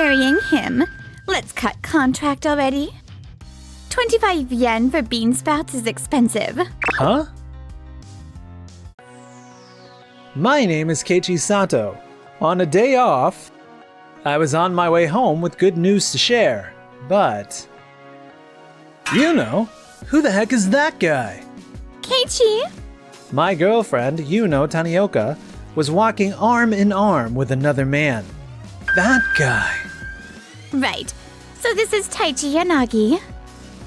marrying him. Let's cut contract already. 25 yen for bean sprouts is expensive. Huh? My name is Keiichi Sato. On a day off, I was on my way home with good news to share, but... Yuno? Who the heck is that guy? Keiichi? My girlfriend, Yuno Tanioka, was walking arm in arm with another man. That guy. Right. So this is Taichi Yanagi.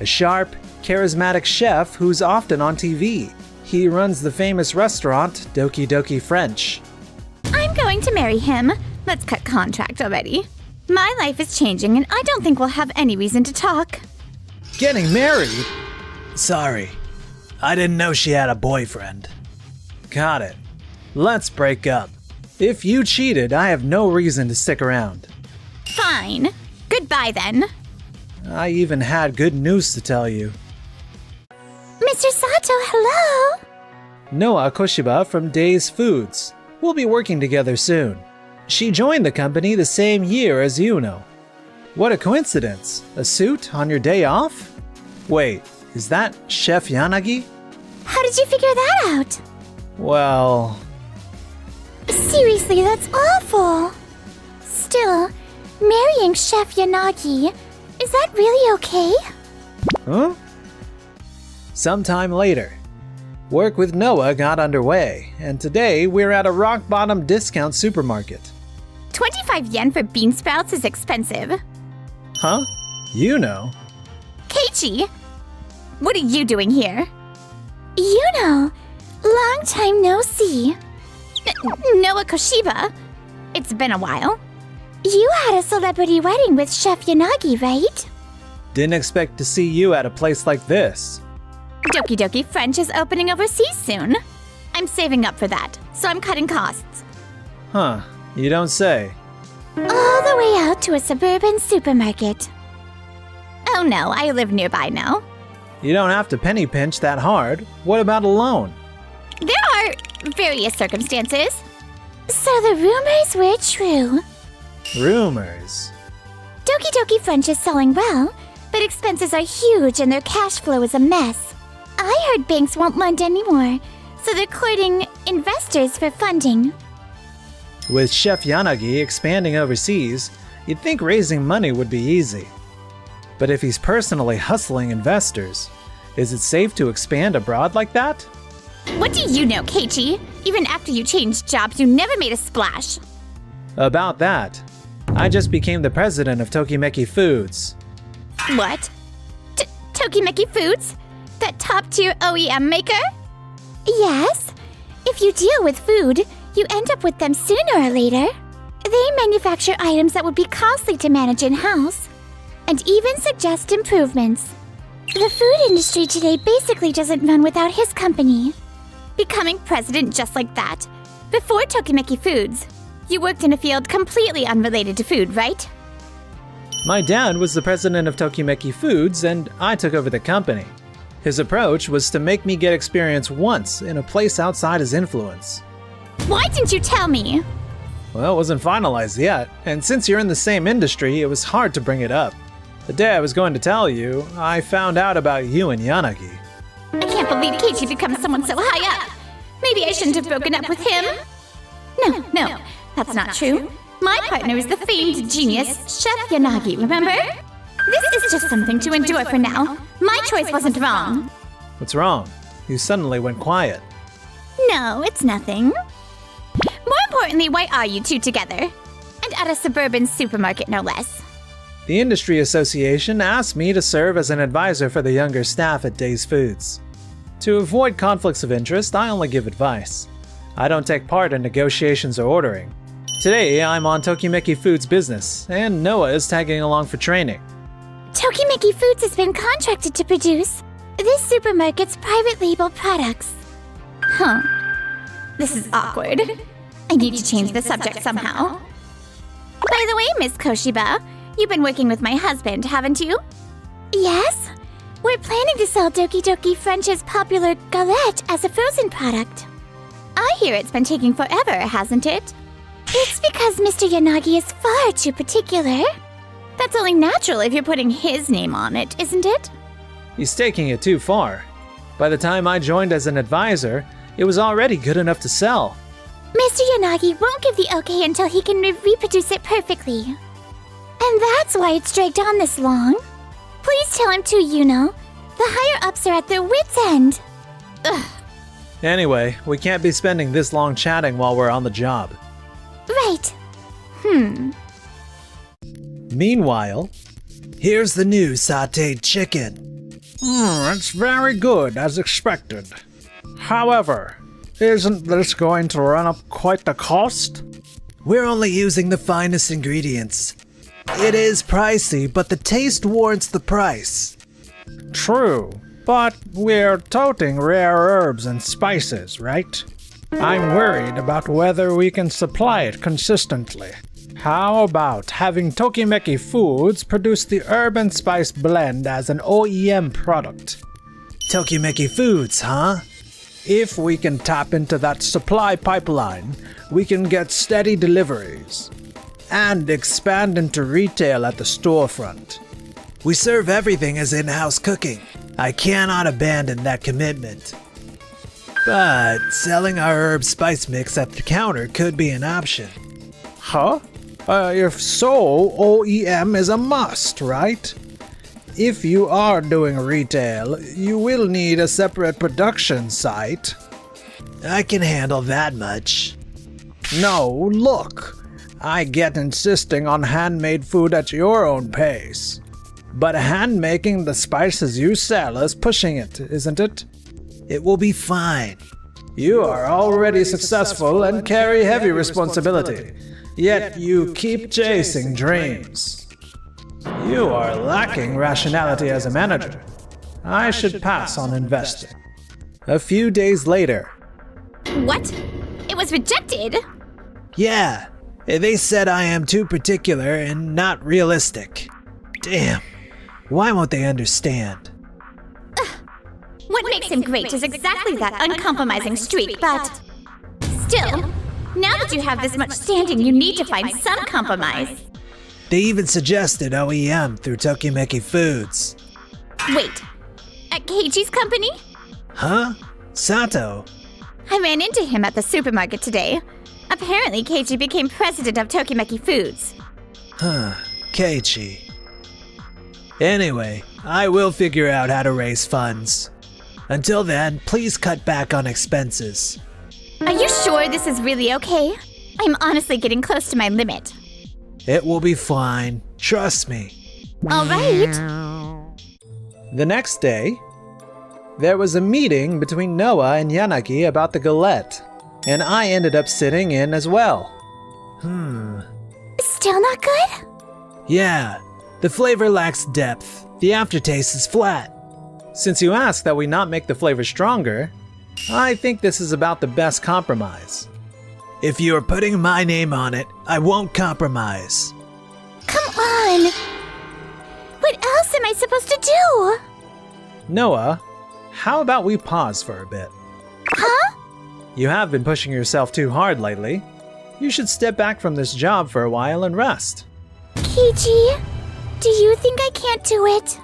A sharp, charismatic chef who's often on TV. He runs the famous restaurant Doki Doki French. I'm going to marry him. Let's cut contract already. My life is changing and I don't think we'll have any reason to talk. Getting married? Sorry. I didn't know she had a boyfriend. Got it. Let's break up. If you cheated, I have no reason to stick around. Fine. Goodbye then. I even had good news to tell you. Mr. Sato, hello? Noa Koshiba from Days Foods. We'll be working together soon. She joined the company the same year as Yuno. What a coincidence. A suit on your day off? Wait, is that Chef Yanagi? How did you figure that out? Well... Seriously, that's awful. Still, marrying Chef Yanagi, is that really okay? Huh? Sometime later, work with Noah got underway, and today we're at a rock-bottom discount supermarket. 25 yen for bean sprouts is expensive. Huh? You know. Keiichi, what are you doing here? Yuno, long time no see. Noa Koshiba, it's been a while. You had a celebrity wedding with Chef Yanagi, right? Didn't expect to see you at a place like this. Doki Doki French is opening overseas soon. I'm saving up for that, so I'm cutting costs. Huh, you don't say. All the way out to a suburban supermarket. Oh no, I live nearby now. You don't have to penny pinch that hard. What about a loan? There are various circumstances. So the rumors were true. Rumors? Doki Doki French is selling well, but expenses are huge and their cash flow is a mess. I heard banks won't lend anymore, so they're courting investors for funding. With Chef Yanagi expanding overseas, you'd think raising money would be easy. But if he's personally hustling investors, is it safe to expand abroad like that? What do you know, Keiichi? Even after you changed jobs, you never made a splash. About that, I just became the president of Tokimeki Foods. What? Tokimeki Foods? That top-tier OEM maker? Yes. If you deal with food, you end up with them sooner or later. They manufacture items that would be costly to manage in-house, and even suggest improvements. The food industry today basically doesn't run without his company. Becoming president just like that. Before Tokimeki Foods, you worked in a field completely unrelated to food, right? My dad was the president of Tokimeki Foods, and I took over the company. His approach was to make me get experience once in a place outside his influence. Why didn't you tell me? Well, it wasn't finalized yet, and since you're in the same industry, it was hard to bring it up. The day I was going to tell you, I found out about you and Yanagi. I can't believe Keiichi becomes someone so high up. Maybe I shouldn't have broken up with him. No, that's not true. My partner is the famed genius, Chef Yanagi, remember? This is just something to endure for now. My choice wasn't wrong. What's wrong? You suddenly went quiet. No, it's nothing. More importantly, why are you two together? And at a suburban supermarket, no less. The Industry Association asked me to serve as an advisor for the younger staff at Days Foods. To avoid conflicts of interest, I only give advice. I don't take part in negotiations or ordering. Today, I'm on Tokimeki Foods business, and Noah is tagging along for training. Tokimeki Foods has been contracted to produce this supermarket's private label products. Huh. This is awkward. I need to change the subject somehow. By the way, Miss Koshiba, you've been working with my husband, haven't you? Yes. We're planning to sell Doki Doki French's popular galette as a frozen product. I hear it's been taking forever, hasn't it? It's because Mr. Yanagi is far too particular. That's only natural if you're putting his name on it, isn't it? He's taking it too far. By the time I joined as an advisor, it was already good enough to sell. Mr. Yanagi won't give the okay until he can reproduce it perfectly. And that's why it's dragged on this long. Please tell him too, Yuno. The higher-ups are at their wits' end. Ugh. Anyway, we can't be spending this long chatting while we're on the job. Right. Meanwhile, here's the new sautéed chicken. It's very good, as expected. However, isn't this going to run up quite the cost? We're only using the finest ingredients. It is pricey, but the taste warrants the price. True, but we're toting rare herbs and spices, right? I'm worried about whether we can supply it consistently. How about having Tokimeki Foods produce the herb and spice blend as an OEM product? Tokimeki Foods, huh? If we can tap into that supply pipeline, we can get steady deliveries and expand into retail at the storefront. We serve everything as in-house cooking. I cannot abandon that commitment. But selling our herb spice mix at the counter could be an option. Huh? If so, OEM is a must, right? If you are doing retail, you will need a separate production site. I can handle that much. No, look. I get insisting on handmade food at your own pace. But hand-making the spices you sell is pushing it, isn't it? It will be fine. You are already successful and carry heavy responsibility, yet you keep chasing dreams. You are lacking rationality as a manager. I should pass on investing. A few days later. What? It was rejected? Yeah, they said I am too particular and not realistic. Damn, why won't they understand? What makes him great is exactly that uncompromising streak, but still, now that you have this much standing, you need to find some compromise. They even suggested OEM through Tokimeki Foods. Wait, at Keiichi's company? Huh? Sato? I ran into him at the supermarket today. Apparently, Keiichi became president of Tokimeki Foods. Huh, Keiichi. Anyway, I will figure out how to raise funds. Until then, please cut back on expenses. Are you sure this is really okay? I'm honestly getting close to my limit. It will be fine. Trust me. All right. The next day, there was a meeting between Noah and Yanagi about the galette, and I ended up sitting in as well. Still not good? Yeah, the flavor lacks depth. The aftertaste is flat. Since you asked that we not make the flavor stronger, I think this is about the best compromise. If you are putting my name on it, I won't compromise. Come on! What else am I supposed to do? Noah, how about we pause for a bit? Huh? You have been pushing yourself too hard lately. You should step back from this job for a while and rest. Keiichi, do you think I can't do it?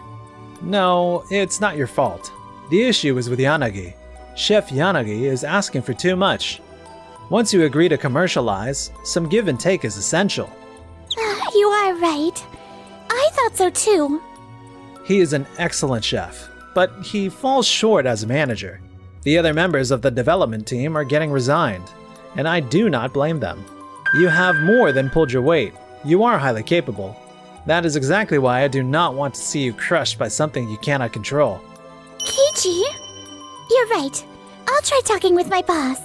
No, it's not your fault. The issue is with Yanagi. Chef Yanagi is asking for too much. Once you agree to commercialize, some give and take is essential. You are right. I thought so too. He is an excellent chef, but he falls short as a manager. The other members of the development team are getting resigned, and I do not blame them. You have more than pulled your weight. You are highly capable. That is exactly why I do not want to see you crushed by something you cannot control. Keiichi, you're right. I'll try talking with my boss.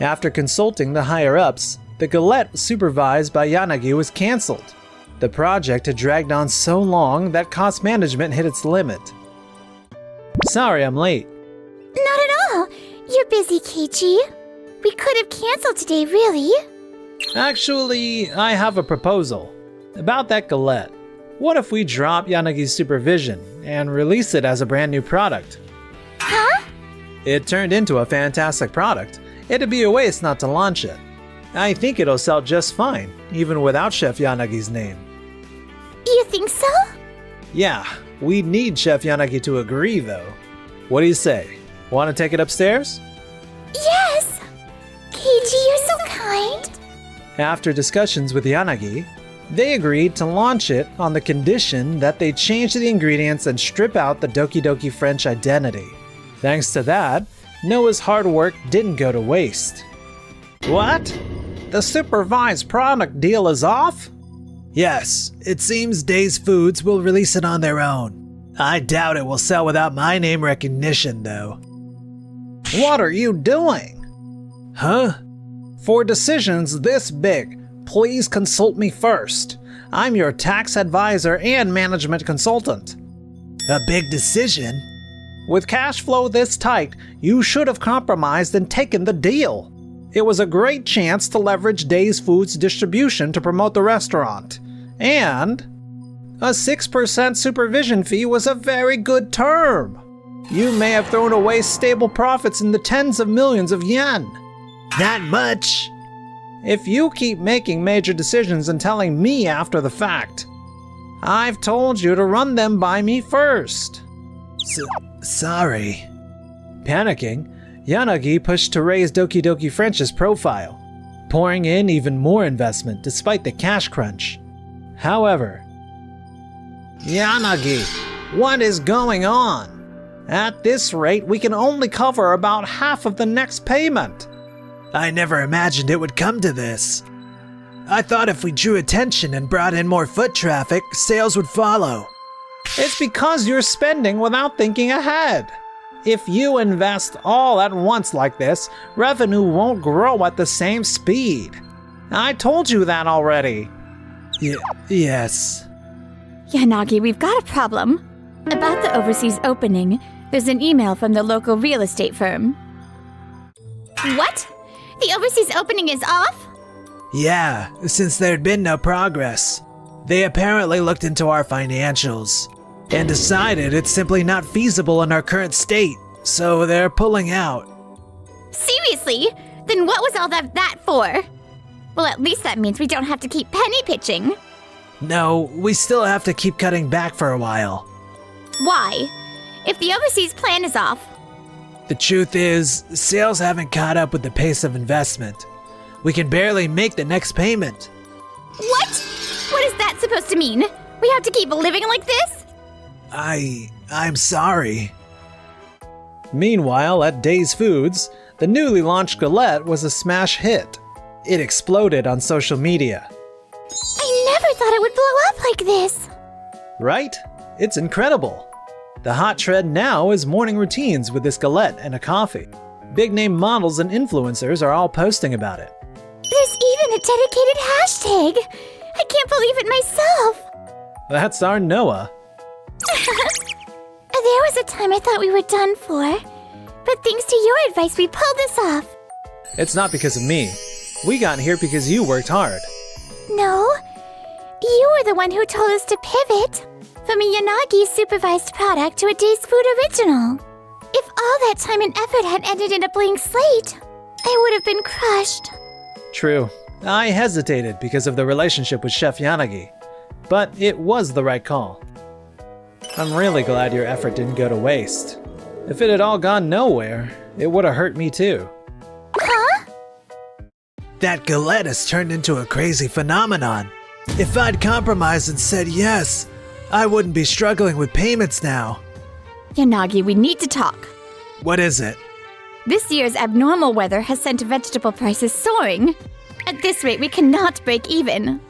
After consulting the higher-ups, the galette supervised by Yanagi was cancelled. The project had dragged on so long that cost management hit its limit. Sorry I'm late. Not at all. You're busy, Keiichi. We could have canceled today, really. Actually, I have a proposal. About that galette. What if we drop Yanagi's supervision and release it as a brand new product? Huh? It turned into a fantastic product. It'd be a waste not to launch it. I think it'll sell just fine, even without Chef Yanagi's name. You think so? Yeah, we need Chef Yanagi to agree, though. What do you say? Want to take it upstairs? Yes! Keiji, you're so kind. After discussions with Yanagi, they agreed to launch it on the condition that they change the ingredients and strip out the Doki Doki French identity. Thanks to that, Noah's hard work didn't go to waste. What? The supervised product deal is off? Yes, it seems Days Foods will release it on their own. I doubt it will sell without my name recognition, though. What are you doing? Huh? For decisions this big, please consult me first. I'm your tax advisor and management consultant. A big decision? With cash flow this tight, you should have compromised and taken the deal. It was a great chance to leverage Days Foods distribution to promote the restaurant. And a 6% supervision fee was a very good term. You may have thrown away stable profits in the tens of millions of yen. That much? If you keep making major decisions and telling me after the fact, I've told you to run them by me first. Sorry. Panicking, Yanagi pushed to raise Doki Doki French's profile, pouring in even more investment despite the cash crunch. However, Yanagi, what is going on? At this rate, we can only cover about half of the next payment. I never imagined it would come to this. I thought if we drew attention and brought in more foot traffic, sales would follow. It's because you're spending without thinking ahead. If you invest all at once like this, revenue won't grow at the same speed. I told you that already. Yes. Yanagi, we've got a problem. About the overseas opening, there's an email from the local real estate firm. What? The overseas opening is off? Yeah, since there'd been no progress. They apparently looked into our financials and decided it's simply not feasible in our current state, so they're pulling out. Seriously? Then what was all that for? Well, at least that means we don't have to keep penny pitching. No, we still have to keep cutting back for a while. Why? If the overseas plan is off. The truth is, sales haven't caught up with the pace of investment. We can barely make the next payment. What? What is that supposed to mean? We have to keep living like this? I'm sorry. Meanwhile, at Days Foods, the newly launched galette was a smash hit. It exploded on social media. I never thought it would blow up like this. Right? It's incredible. The hot trend now is morning routines with this galette and a coffee. Big-name models and influencers are all posting about it. There's even a dedicated hashtag. I can't believe it myself. That's our Noah. There was a time I thought we were done for. But thanks to your advice, we pulled this off. It's not because of me. We got here because you worked hard. No. You were the one who told us to pivot from a Yanagi supervised product to a Days Food original. If all that time and effort had ended in a blank slate, I would have been crushed. True. I hesitated because of the relationship with Chef Yanagi, but it was the right call. I'm really glad your effort didn't go to waste. If it had all gone nowhere, it would have hurt me too. Huh? That galette has turned into a crazy phenomenon. If I'd compromised and said yes, I wouldn't be struggling with payments now. Yanagi, we need to talk. What is it? This year's abnormal weather has sent vegetable prices soaring. At this rate, we cannot break even.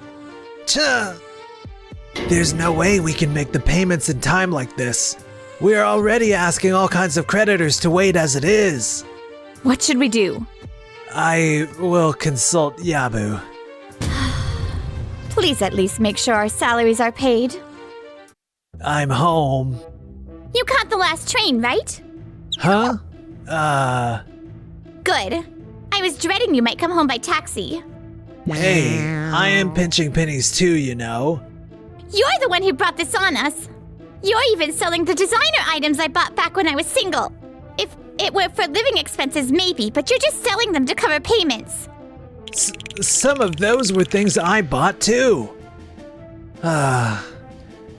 There's no way we can make the payments in time like this. We're already asking all kinds of creditors to wait as it is. What should we do? I will consult Yabu. Please at least make sure our salaries are paid. I'm home. You caught the last train, right? Huh? Good. I was dreading you might come home by taxi. Hey, I am pinching pennies too, you know. You're the one who brought this on us. You're even selling the designer items I bought back when I was single. If it were for living expenses, maybe, but you're just selling them to cover payments. Some of those were things I bought too.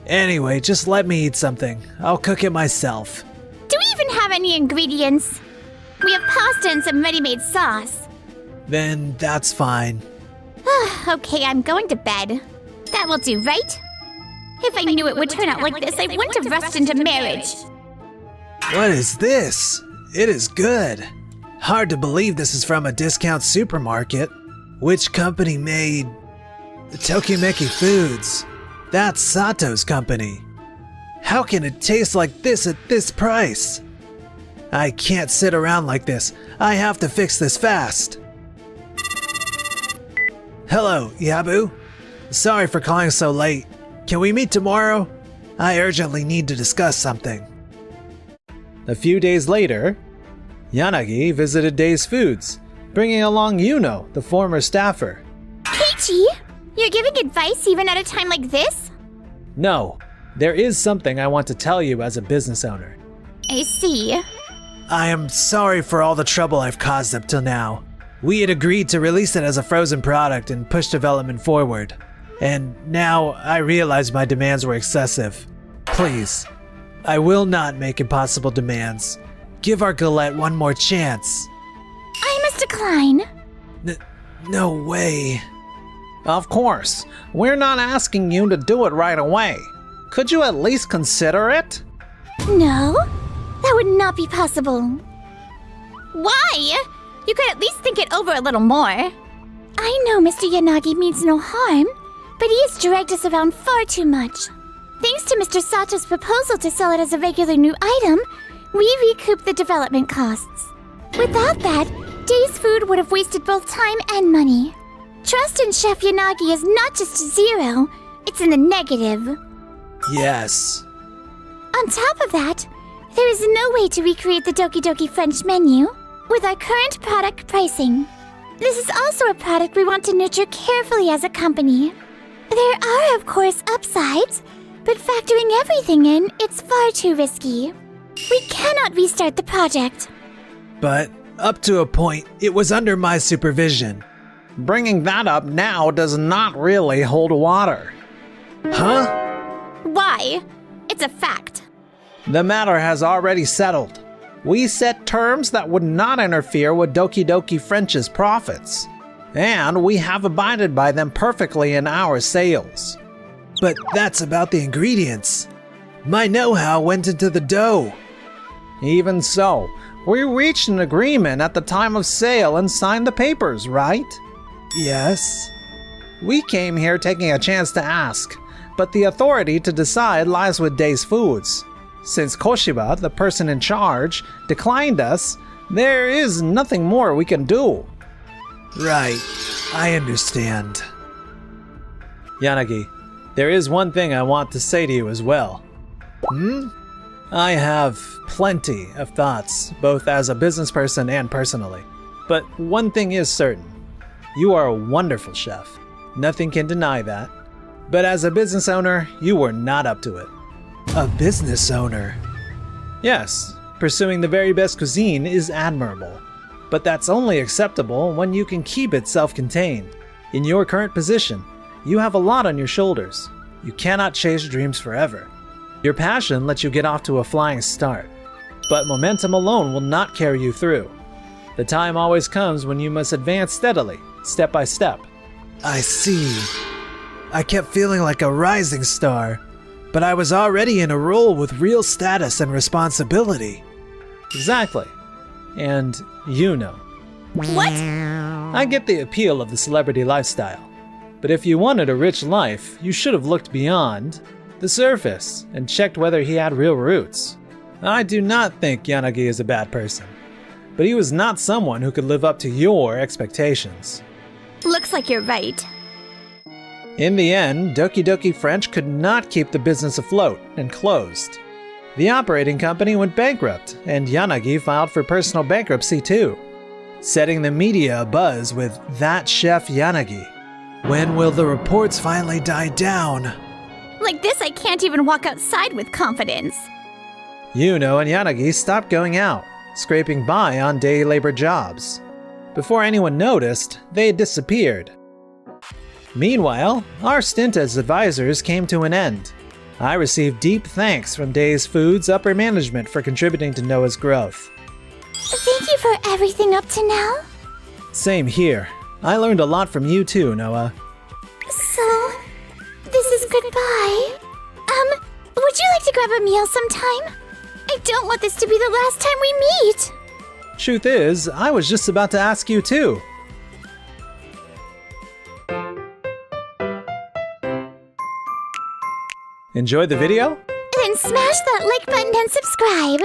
Anyway, just let me eat something. I'll cook it myself. Do we even have any ingredients? We have pasta and some ready-made sauce. Then that's fine. Okay, I'm going to bed. That will do, right? If I knew it would turn out like this, I wouldn't have rushed into marriage. What is this? It is good. Hard to believe this is from a discount supermarket. Which company made Tokimeki Foods? That's Sato's company. How can it taste like this at this price? I can't sit around like this. I have to fix this fast. Hello, Yabu. Sorry for calling so late. Can we meet tomorrow? I urgently need to discuss something. A few days later, Yanagi visited Days Foods, bringing along Yuno, the former staffer. Keiichi, you're giving advice even at a time like this? No, there is something I want to tell you as a business owner. I see. I am sorry for all the trouble I've caused up till now. We had agreed to release it as a frozen product and push development forward. And now I realize my demands were excessive. Please, I will not make impossible demands. Give our Galette one more chance. I must decline. No way. Of course, we're not asking you to do it right away. Could you at least consider it? No, that would not be possible. Why? You could at least think it over a little more. I know Mr. Yanagi means no harm, but he has dragged us around far too much. Thanks to Mr. Sato's proposal to sell it as a regular new item, we recouped the development costs. Without that, Days Food would have wasted both time and money. Trust in Chef Yanagi is not just zero, it's in the negative. Yes. On top of that, there is no way to recreate the Doki Doki French menu with our current product pricing. This is also a product we want to nurture carefully as a company. There are, of course, upsides, but factoring everything in, it's far too risky. We cannot restart the project. But up to a point, it was under my supervision. Bringing that up now does not really hold water. Huh? Why? It's a fact. The matter has already settled. We set terms that would not interfere with Doki Doki French's profits, and we have abided by them perfectly in our sales. But that's about the ingredients. My know-how went into the dough. Even so, we reached an agreement at the time of sale and signed the papers, right? Yes. We came here taking a chance to ask, but the authority to decide lies with Days Foods. Since Koshiba, the person in charge, declined us, there is nothing more we can do. Right. I understand. Yanagi, there is one thing I want to say to you as well. I have plenty of thoughts, both as a business person and personally. But one thing is certain. You are a wonderful chef. Nothing can deny that. But as a business owner, you were not up to it. A business owner? Yes, pursuing the very best cuisine is admirable. But that's only acceptable when you can keep it self-contained. In your current position, you have a lot on your shoulders. You cannot chase dreams forever. Your passion lets you get off to a flying start. But momentum alone will not carry you through. The time always comes when you must advance steadily, step by step. I see. I kept feeling like a rising star, but I was already in a role with real status and responsibility. Exactly. And you know. What? I get the appeal of the celebrity lifestyle. But if you wanted a rich life, you should have looked beyond the surface and checked whether he had real roots. I do not think Yanagi is a bad person, but he was not someone who could live up to your expectations. Looks like you're right. In the end, Doki Doki French could not keep the business afloat and closed. The operating company went bankrupt, and Yanagi filed for personal bankruptcy too, setting the media abuzz with "That Chef Yanagi." When will the reports finally die down? Like this, I can't even walk outside with confidence. Yuno and Yanagi stopped going out, scraping by on day labor jobs. Before anyone noticed, they had disappeared. Meanwhile, our stint as advisors came to an end. I received deep thanks from Days Foods upper management for contributing to Noah's growth. Thank you for everything up to now. Same here. I learned a lot from you too, Noah. So, this is goodbye. Would you like to grab a meal sometime? I don't want this to be the last time we meet. Truth is, I was just about to ask you too. Enjoy the video? Then smash that like button and subscribe.